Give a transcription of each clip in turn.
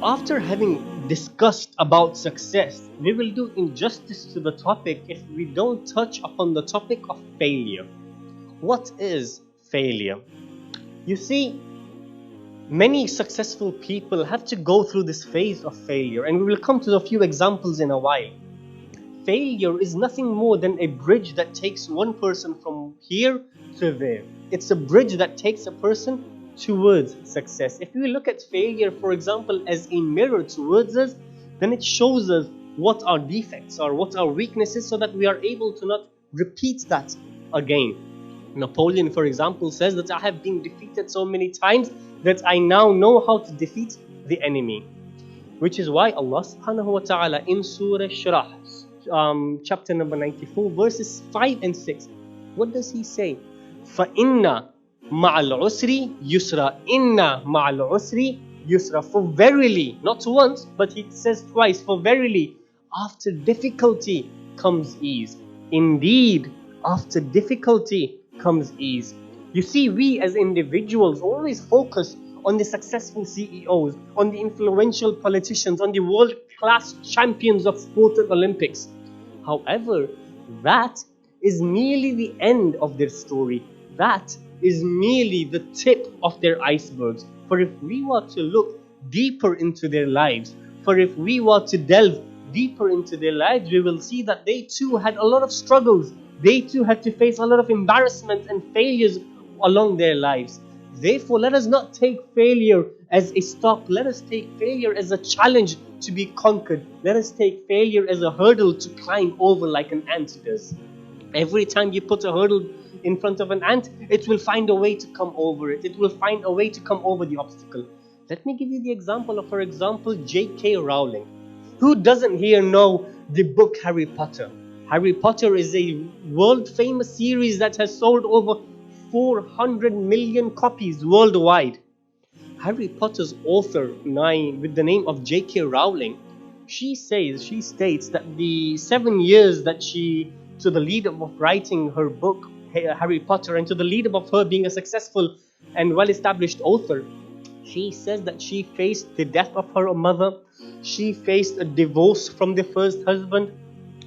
After having discussed about success, we will do injustice to the topic if we don't touch upon the topic of failure. What is failure? You see, many successful people have to go through this phase of failure, and we will come to a few examples in a while. Failure is nothing more than a bridge that takes one person from here to there. It's a bridge that takes a person towards success. If we look at failure, for example, as a mirror towards us, then it shows us what our defects are, what our weaknesses, so that we are able to not repeat that again. Napoleon, for example, says that I have been defeated so many times that I now know how to defeat the enemy. Which is why Allah subhanahu wa ta'ala in Surah Shurah, chapter number 94, verses 5 and 6, what does he say? فَإِنَّ مَعَ الْعُسْرِ يُسْرًا إِنَّ مَعَ الْعُسْرِ يُسْرًا. For verily, not once, but he says twice, for verily, after difficulty comes ease. Indeed, after difficulty comes ease. You see, we as individuals always focus on the successful CEOs, on the influential politicians, on the world-class champions of sport at Olympics. However, that is merely the end of their story. That is merely the tip of their icebergs. For if we were to look deeper into their lives, for if we were to delve deeper into their lives, we will see that they too had a lot of struggles. They too had to face a lot of embarrassment and failures along their lives. Therefore, let us not take failure as a stop. Let us take failure as a challenge to be conquered. Let us take failure as a hurdle to climb over like an ant does. Every time you put a hurdle in front of an ant, it will find a way to come over it. It will find a way to come over the obstacle. Let me give you the example of, for example, J.K. Rowling. Who doesn't here know the book Harry Potter? Harry Potter is a world-famous series that has sold over 400 million copies worldwide. Harry Potter's author, with the name of J.K. Rowling, she states that the 7 years that to the lead of writing her book, Harry Potter, and to the lead of her being a successful and well-established author, she says that she faced the death of her mother, she faced a divorce from the first husband,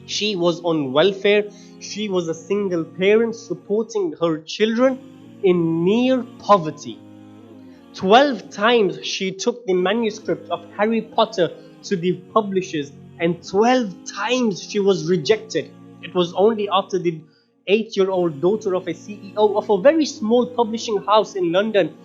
she was on welfare, she was a single parent supporting her children in near poverty. 12 times she took the manuscript of Harry Potter to the publishers, and 12 times she was rejected. It was only after the 8-year-old daughter of a CEO of a very small publishing house in London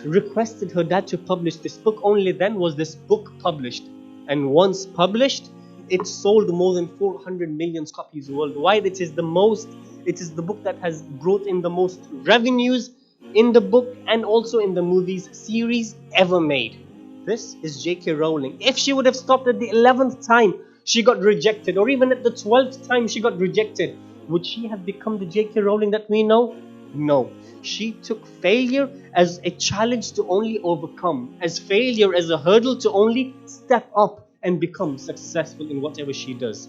requested her dad to publish this book. Only then was this book published. And once published, it sold more than 400 million copies worldwide. It is the book that has brought in the most revenues in the book and also in the movies series ever made. This is J.K. Rowling. If she would have stopped at the 11th time she got rejected, or even at the 12th time she got rejected, would she have become the J.K. Rowling that we know? No. She took failure as a challenge to only overcome, as failure as a hurdle to only step up and become successful in whatever she does.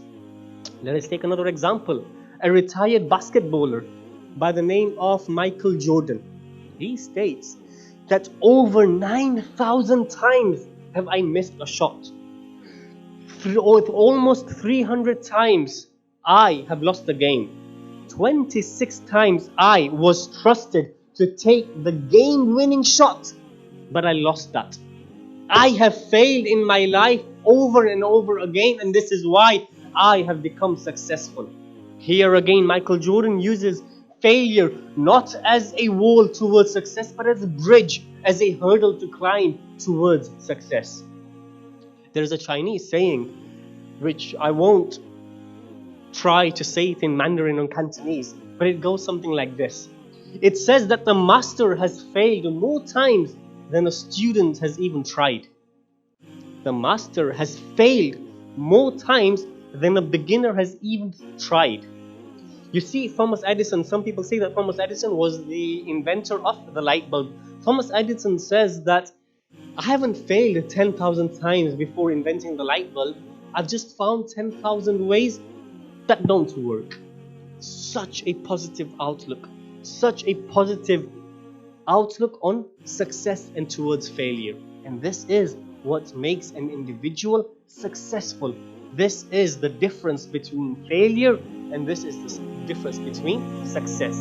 Let us take another example. A retired basketballer by the name of Michael Jordan. He states that over 9,000 times have I missed a shot. Almost 300 times I have lost the game. 26 times I was trusted to take the game-winning shot, but I lost that. I have failed in my life over and over again, and this is why I have become successful. Here again, Michael Jordan uses failure not as a wall towards success, but as a bridge, as a hurdle to climb towards success. There is a Chinese saying, which I won't try to say it in Mandarin or Cantonese, but it goes something like this. It says that the master has failed more times than a student has even tried. The master has failed more times than a beginner has even tried. You see, Thomas Edison, some people say that Thomas Edison was the inventor of the light bulb. Thomas Edison says that I haven't failed 10,000 times before inventing the light bulb. I've just found 10,000 ways that don't work. Such a positive outlook. Such a positive outlook on success and towards failure. And this is what makes an individual successful. This is the difference between failure and this is the difference between success.